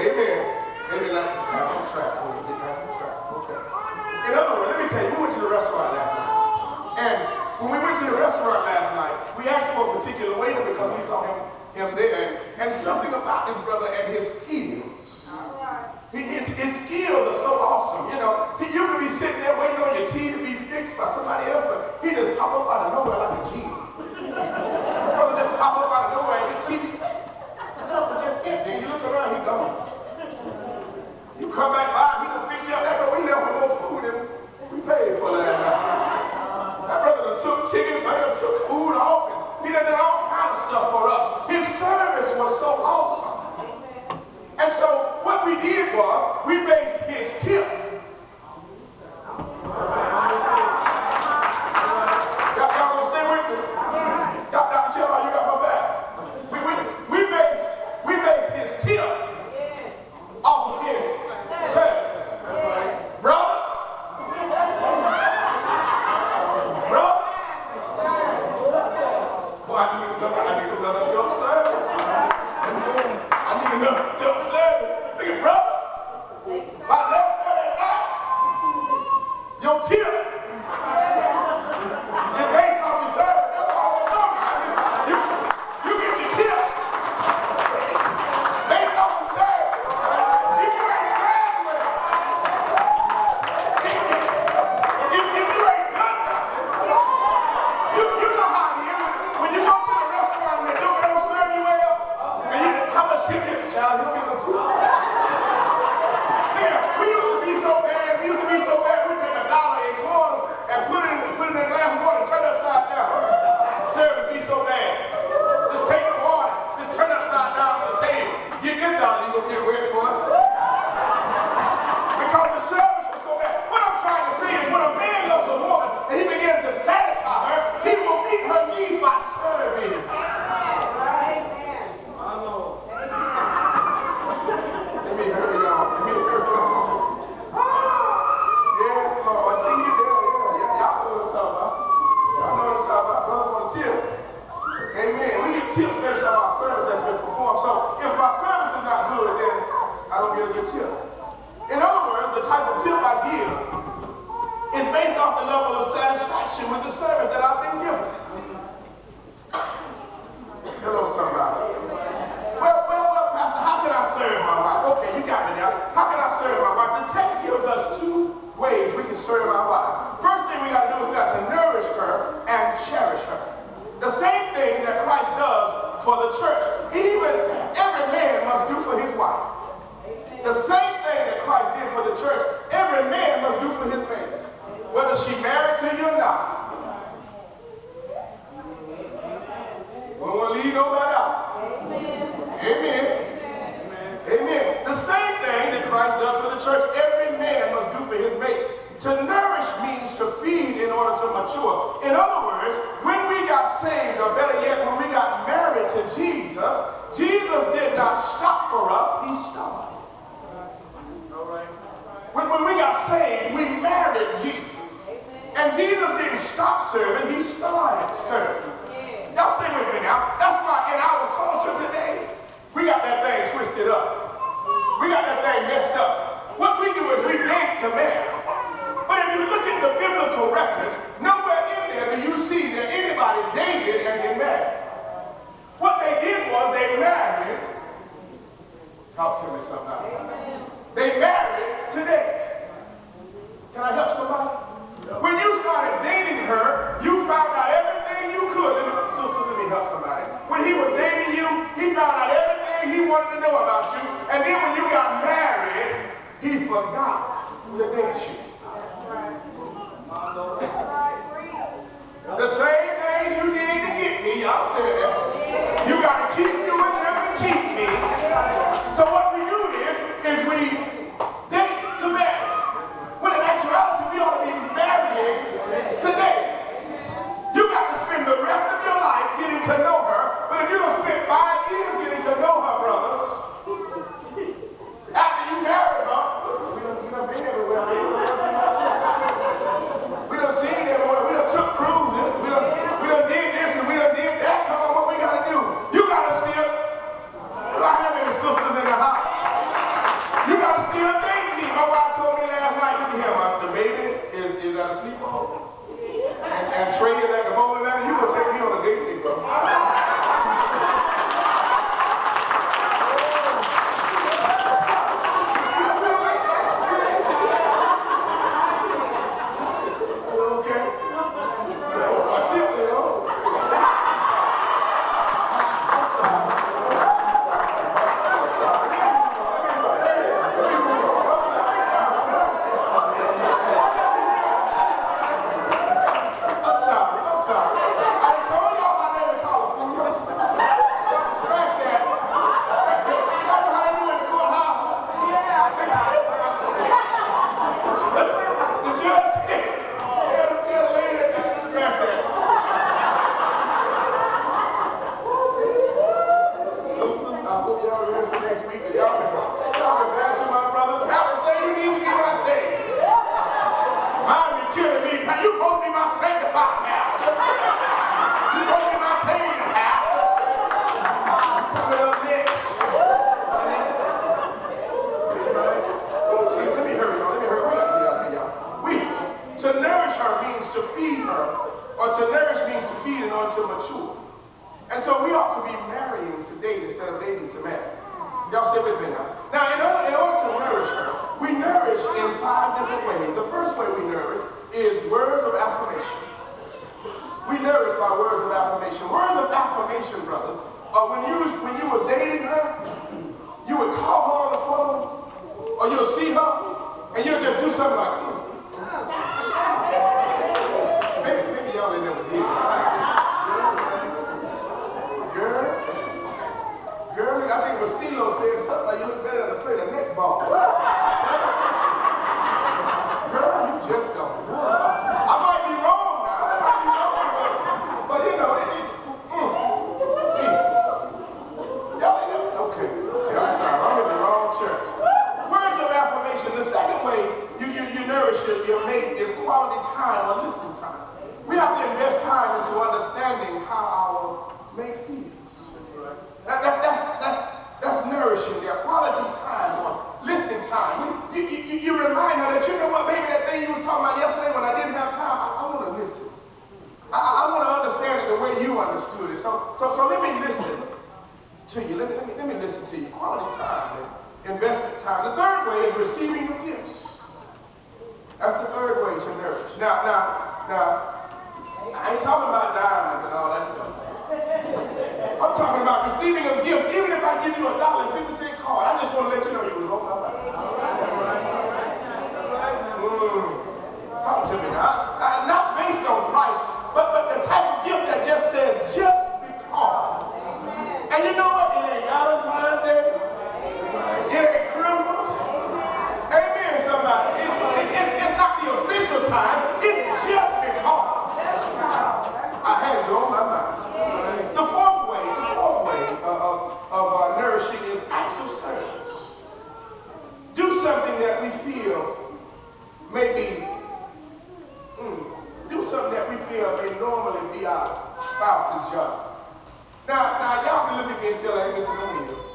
Amen. Amen. Back on track. Get back on track. Okay. In other words, let me tell you, we went to the restaurant last night. And when we went to the restaurant last night, we asked for a particular waiter because we saw him there. And something about this brother and his skills. His skills are so awesome. You know, you could be sitting there waiting on your tea to be fixed by somebody else, but he just pop up out of nowhere like a genie. Brother just pop up out of nowhere and you keep just empty. You look around, he's gone. You come back by, he done fix you up. That we left with more food than we paid for last night. That brother done took chickens, done took food off, and he done did all kinds of stuff for us. His service was so awesome. And so what we did was we based his tip. Y'all gonna stay with me? Y'all tell you got my back. We based his tip off of his service. Brothers. Boy, I need another young service. I need another young service. Look at brothers. By 11:30 at night, your tip is based off your service. That's all I'm talking about. You get your tip based off your service. If you ain't graduated, if you ain't done nothing, you know how it is. When you go to the restaurant and the joker don't serve you well, and how much tip you get, child? You don't get no tip. We used to be so bad, we'd take $1 in quarters and put it in a glass of water and turn it upside down. Service be so bad. Just take the water, just turn it upside down on the table. Get this $1, you're going to get wet for it. Because the service was so bad. What I'm trying to say is when a man loves a woman and he begins to satisfy her, he will meet her needs by serving. Let me hurry y'all. Tips based on our service that's been performed. So if my service is not good, then I don't get a good tip. In other words, the type of tip I give is based off the level of satisfaction with the service that I've been given. Hello, somebody. Well, Pastor, how can I serve my wife? Okay, you got me now. How can I serve my wife? The text gives us two ways we can serve our wife. First thing we got to do is we got to nourish her and cherish her. The same thing that Christ does for the church, even every man must do for his wife. The same thing that Christ did for the church, every man must do for his mate, whether she married to you or not. We don't want to leave nobody out. Amen. Amen. The same thing that Christ does for the church, every man must do for his mate. To nourish means to feed in order to mature. In other words, when we got saved, or better yet, when we got married to Jesus, Jesus did not stop for us, he started. When we got saved, we married Jesus. And Jesus didn't stop serving, he started serving. Y'all stay with me now. That's why in our culture today, we got that thing twisted up. We got that thing messed up. What we do is we date to marry. But if you look at the biblical reference, nowhere in there do you see that anybody dated and they married. What they did was they married. Talk to me somebody. They married to date. Can I help somebody? When you started dating her, you found out everything you could. Sister, let me help somebody. When he was dating you, he found out everything he wanted to know about you. And then when you got married, he forgot to date you. The same thing you did to get me, y'all said that. You got to keep doing them to keep me. So what we do is we date to marry. When in actuality, we ought to be marrying to date. You got to spend the rest of your life getting to know her. But if you don't spend 5 years getting to know her, brothers, after you marry her, we done been everywhere, baby. We done seen everywhere. We done took cruises. We done did this and we done did that. Come on, what we got to do? You got to still. Do I have any sisters in the house? And so we ought to be marrying to date instead of dating to marry. Y'all stay with me now. Now, in order to nourish her, we nourish in 5 different ways. The first way we nourish is words of affirmation. We nourish by words of affirmation. Words of affirmation, brothers, when you were dating her, you would call her on the phone, or you'll see her, and you'll just do something like, maybe y'all ain't never did that. Girl, I think Wasilo said something like you look better than to play the netball. Girl, you just don't know. I might be wrong now. But you know, Jesus. Y'all ain't never, okay, I'm sorry. I'm in the wrong church. Words of affirmation. The second way you nourish your mate is quality time or listening time. We have to invest time into understanding how our mate feels. That's nourishing their quality time or listening time. You remind her that, you know what, baby, that thing you were talking about yesterday when I didn't have time, I want to listen. I want to understand it the way you understood it. So let me listen to you. Let me listen to you. Quality time and investment time. The third way is receiving the gifts. That's the third way to nourish. Now, I ain't talking about diamonds and all that stuff. I'm talking about receiving a gift. Even if I give you $1.50 card, I just want to let you know you was on my mind. Talk to me now. Not based on price, but the type of gift that just says, just because. And you know what? It ain't Valentine's Day. It ain't Christmas. Amen, somebody. It's not the official time. It's just because. I had you on my mind. The fourth way of nourishing is acts of service. Do something that we feel may normally be our spouse's job. Now y'all can look at me and tell I ain't missing no meals.